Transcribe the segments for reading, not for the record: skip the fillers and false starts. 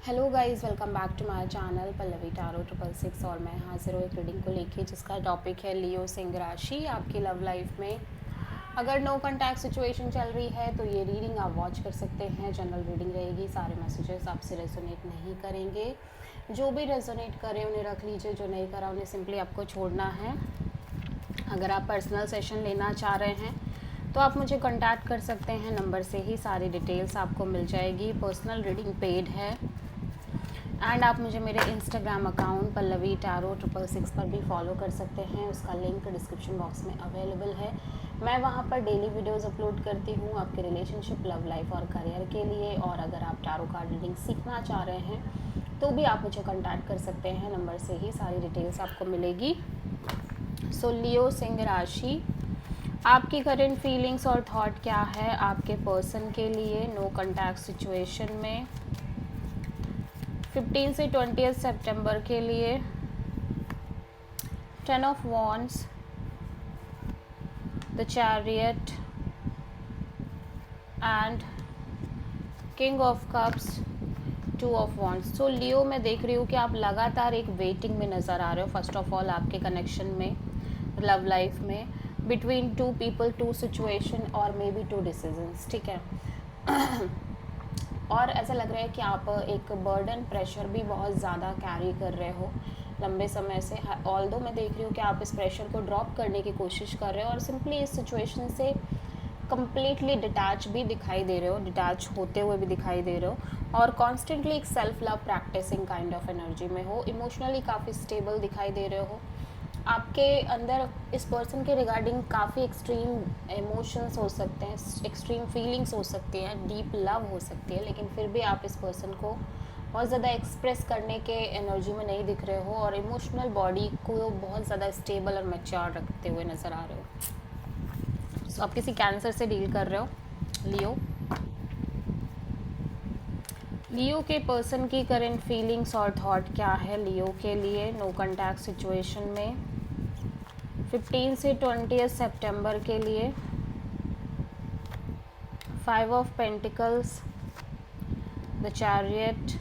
Hello guys, welcome back to my channel Pallavi tarot 666। और मैं हाजिर हूँ एक रीडिंग को लेके जिसका टॉपिक है लियो सिंह राशि। आपकी लव लाइफ में अगर नो कॉन्टैक्ट सिचुएशन चल रही है तो ये रीडिंग आप वॉच कर सकते हैं। जनरल रीडिंग रहेगी, सारे मैसेजेस आपसे रेजोनेट नहीं करेंगे। जो भी रेजोनेट करे उन्हें रख लीजिए, जो नहीं करा उन्हें सिंपली आपको छोड़ना है। अगर आप पर्सनल सेशन लेना चाह रहे हैं तो आप मुझे कांटेक्ट कर सकते हैं, नंबर से ही सारी डिटेल्स आपको मिल जाएगी। पर्सनल रीडिंग पेड है एंड आप मुझे मेरे इंस्टाग्राम अकाउंट पल्लवी टारो 666 पर भी फॉलो कर सकते हैं। उसका लिंक डिस्क्रिप्शन बॉक्स में अवेलेबल है। मैं वहाँ पर डेली वीडियोस अपलोड करती हूँ आपके रिलेशनशिप, लव लाइफ और करियर के लिए। और अगर आप टारो कार्ड रीडिंग सीखना चाह रहे हैं तो भी आप मुझे कांटेक्ट कर सकते हैं, नंबर से ही सारी डिटेल्स आपको मिलेगी। सो लियो सिंह राशि, आपकी करंट फीलिंग्स और थॉट क्या है आपके पर्सन के लिए नो कॉन्टैक्ट सिचुएशन में 15 से 20 सितंबर के लिए। 10 of wands, the chariot and king of cups, 2 of wands. So Leo, मैं देख रही हूँ कि आप लगातार एक वेटिंग में नज़र आ रहे हो। फर्स्ट ऑफ ऑल आपके कनेक्शन में, लव लाइफ में, बिटवीन 2 पीपल, 2 सिचुएशन और मे बी 2 डिसीजंस, ठीक है। और ऐसा लग रहा है कि आप एक बर्डन, प्रेशर भी बहुत ज़्यादा कैरी कर रहे हो लंबे समय से। ऑल्दो मैं देख रही हूँ कि आप इस प्रेशर को ड्रॉप करने की कोशिश कर रहे हो और सिंपली इस सिचुएशन से कम्प्लीटली डिटैच भी दिखाई दे रहे हो, डिटैच होते हुए भी दिखाई दे रहे हो। और कॉन्स्टेंटली एक self love practising kind of energy में हो। इमोशनली काफ़ी स्टेबल दिखाई दे रहे हो। आपके अंदर इस पर्सन के रिगार्डिंग काफ़ी एक्सट्रीम इमोशंस हो सकते हैं, एक्सट्रीम फीलिंग्स हो सकती हैं, डीप लव हो सकती है, लेकिन फिर भी आप इस पर्सन को बहुत ज़्यादा एक्सप्रेस करने के एनर्जी में नहीं दिख रहे हो और इमोशनल बॉडी को बहुत ज़्यादा स्टेबल और मैच्योर रखते हुए नज़र आ रहे हो। सो आप किसी कैंसर से डील कर रहे हो लियो। लियो के पर्सन की करंट फीलिंग्स और थॉट क्या है लियो के लिए नो कॉन्टैक्ट सिचुएशन में 15 से 20 सितंबर के लिए। 5 of pentacles, the chariot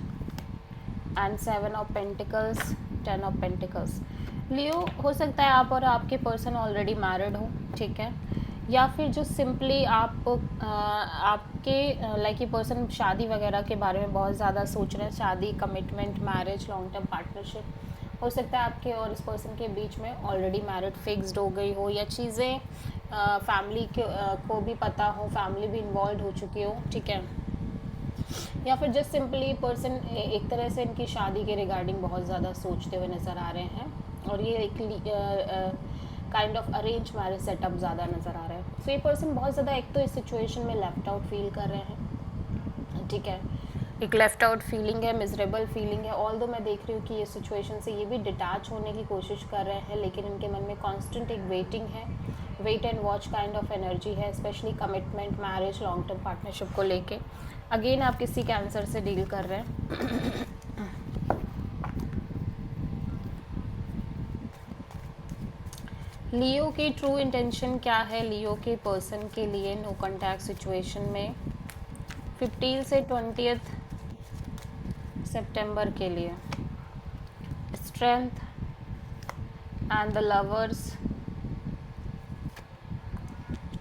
and 7 of pentacles, 10 of pentacles. Leo, हो सकता है आप और आपके पर्सन ऑलरेडी मैरिड हो, ठीक है, या फिर जो सिंपली आपके लाइक ये पर्सन शादी वगैरह के बारे में बहुत ज़्यादा सोच रहे हैं। शादी, commitment, marriage, long term partnership. हो सकता है आपके और इस पर्सन के बीच में ऑलरेडी मैरिड फिक्स्ड हो गई हो, या चीज़ें फैमिली को भी पता हो, फैमिली भी इन्वॉल्व हो चुकी हो, ठीक है। या फिर जस्ट सिंपली पर्सन एक तरह से इनकी शादी के रिगार्डिंग बहुत ज़्यादा सोचते हुए नज़र आ रहे हैं और ये एक kind of arrange marriage setup ज़्यादा नज़र आ रहा है। सो ये पर्सन बहुत ज़्यादा एक तो इस सिचुएशन में लेफ्ट आउट फील कर रहे हैं, ठीक है। एक लेफ्ट आउट फीलिंग है, मिजरेबल फीलिंग है। ऑल्दो मैं देख रही हूँ कि ये सिचुएशन से ये भी डिटैच होने की कोशिश कर रहे हैं, लेकिन इनके मन में कॉन्स्टेंट एक वेटिंग है, wait and watch kind of energy है, specially commitment, marriage, long term partnership को लेके। अगेन आप किसी कैंसर से डील कर रहे हैं। लियो की ट्रू इंटेंशन क्या है लियो के पर्सन के लिए नो कॉन्टैक्ट सिचुएशन में 15 से 20 सितंबर के लिए। Strength and the lovers,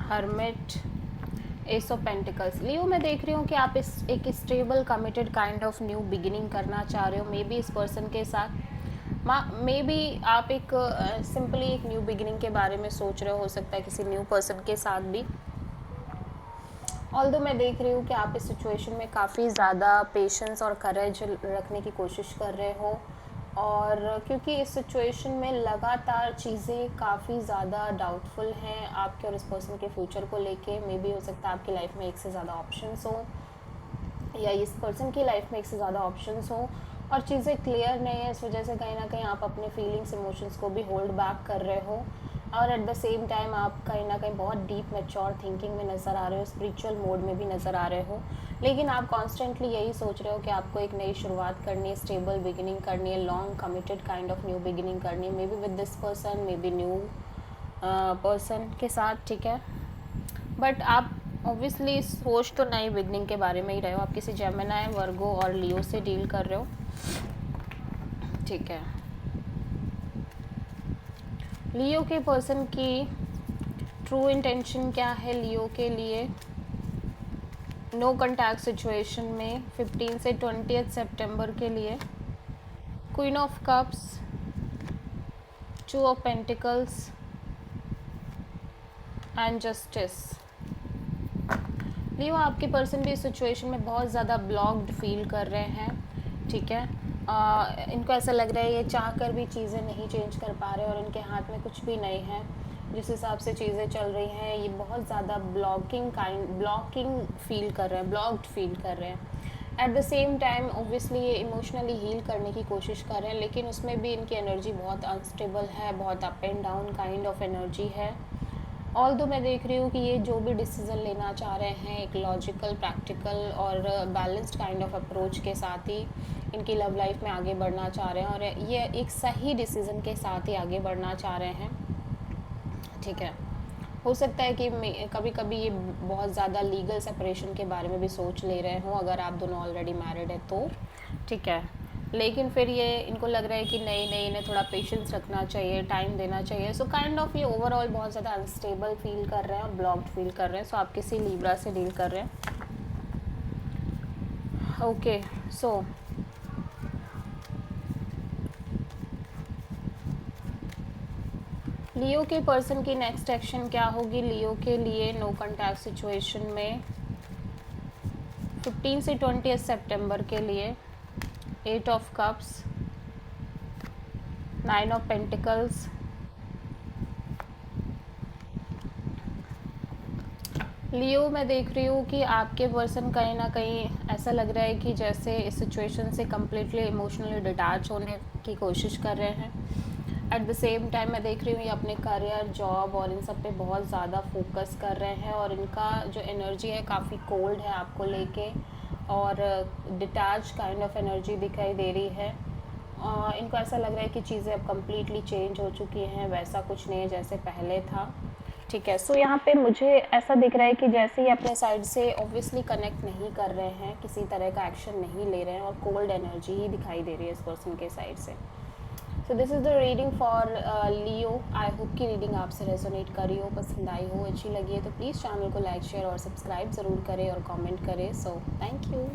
hermit, ace of pentacles. Leo, मैं देख रही हूँ कि आप इस एक stable committed kind of new beginning करना चाह रहे हो मे बी इस पर्सन के साथ। मे बी आप एक सिंपली एक न्यू बिगिनिंग के बारे में सोच रहे हो सकता है किसी न्यू पर्सन के साथ भी। ऑल्दो मैं देख रही हूँ कि आप इस सिचुएशन में काफ़ी ज़्यादा पेशेंस और करेज रखने की कोशिश कर रहे हो, और क्योंकि इस सिचुएशन में लगातार चीज़ें काफ़ी ज़्यादा डाउटफुल हैं आपके और इस पर्सन के फ्यूचर को लेके। मे बी हो सकता है आपकी लाइफ में एक से ज़्यादा ऑप्शंस हो, या इस पर्सन की लाइफ में एक से ज़्यादा ऑप्शंस हो और चीज़ें क्लियर नहीं है। इस वजह से कहीं ना कहीं आप अपने फीलिंग्स, इमोशंस को भी होल्ड बैक कर रहे हो, और एट द सेम टाइम आप कहीं ना कहीं बहुत डीप मैच्योर थिंकिंग में नज़र आ रहे हो, स्पिरिचुअल मोड में भी नज़र आ रहे हो। लेकिन आप कॉन्स्टेंटली यही सोच रहे हो कि आपको एक नई शुरुआत करनी है, स्टेबल बिगिनिंग करनी है, long committed kind of new beginning करनी है, may be with this person, may be new person के साथ, ठीक है। बट आप ऑब्वियसली सोच तो नई बिगनिंग के बारे में ही रहे हो। आप किसी जेमिनी, वर्गो और लियो से डील कर रहे हो, ठीक है। लियो के पर्सन की ट्रू इंटेंशन क्या है लियो के लिए? नो कॉन्टैक्ट सिचुएशन में 15 से 20 सितंबर के लिए। Queen of cups, 2 of pentacles and justice. Leo आपके पर्सन भी इस सिचुएशन में बहुत ज़्यादा ब्लॉक्ड फील कर रहे हैं, ठीक है। इनको ऐसा लग रहा है ये चाह कर भी चीज़ें नहीं चेंज कर पा रहे और इनके हाथ में कुछ भी नहीं है। जिस हिसाब से चीज़ें चल रही हैं ये बहुत ज़्यादा ब्लॉकिंग फील कर रहे हैं, ब्लॉक्ड फील कर रहे हैं। At the same time obviously ये इमोशनली हील करने की कोशिश कर रहे हैं, लेकिन उसमें भी इनकी एनर्जी बहुत अनस्टेबल है, बहुत up and down kind of energy है। ऑल्दो मैं देख रही हूँ कि ये जो भी डिसीज़न लेना चाह रहे हैं एक लॉजिकल, प्रैक्टिकल और बैलेंस्ड काइंड ऑफ अप्रोच के साथ ही इनकी लव लाइफ में आगे बढ़ना चाह रहे हैं और ये एक सही डिसीज़न के साथ ही आगे बढ़ना चाह रहे हैं, ठीक है। हो सकता है कि कभी कभी ये बहुत ज़्यादा लीगल सेपरेशन के बारे में भी सोच ले रहे हों अगर आप दोनों ऑलरेडी मैरिड है तो, ठीक है। लेकिन फिर ये इनको लग रहा है कि नहीं इन्हें थोड़ा पेशेंस रखना चाहिए, टाइम देना चाहिए। सो काइंड ऑफ ये ओवरऑल बहुत ज़्यादा अनस्टेबल फील कर रहे हैं और ब्लॉक्ड फील कर रहे हैं। सो आप किसी लिब्रा से डील कर रहे हैं, ओके। सो लियो के पर्सन की नेक्स्ट एक्शन क्या होगी लियो के लिए नो कॉन्टैक्ट सिचुएशन में 15 से 20 सितंबर के लिए? 8 of cups, 9 of pentacles, Leo मैं देख रही हूँ कि आपके पर्सन कहीं ना कहीं ऐसा लग रहा है कि जैसे इस सिचुएशन से कम्प्लीटली इमोशनली डिटैच होने की कोशिश कर रहे हैं। एट द सेम टाइम मैं देख रही हूँ ये अपने करियर, जॉब और इन सब पे बहुत ज़्यादा फोकस कर रहे हैं और इनका जो एनर्जी है काफ़ी कोल्ड है आपको लेके और डिटैच काइंड ऑफ एनर्जी दिखाई दे रही है। इनको ऐसा लग रहा है कि चीज़ें अब कम्प्लीटली चेंज हो चुकी हैं, वैसा कुछ नहीं है जैसे पहले था, ठीक है। सो यहाँ पे मुझे ऐसा दिख रहा है कि जैसे ही अपने साइड से ऑब्वियसली कनेक्ट नहीं कर रहे हैं, किसी तरह का एक्शन नहीं ले रहे हैं और कोल्ड एनर्जी ही दिखाई दे रही है इस पर्सन के साइड से। So this is the reading for Leo. I hope कि रीडिंग आपसे रेजोनेट करी हो, पसंद आई हो, अच्छी लगी है तो प्लीज़ चैनल को लाइक, शेयर और सब्सक्राइब ज़रूर करें और कमेंट करें। So thank you.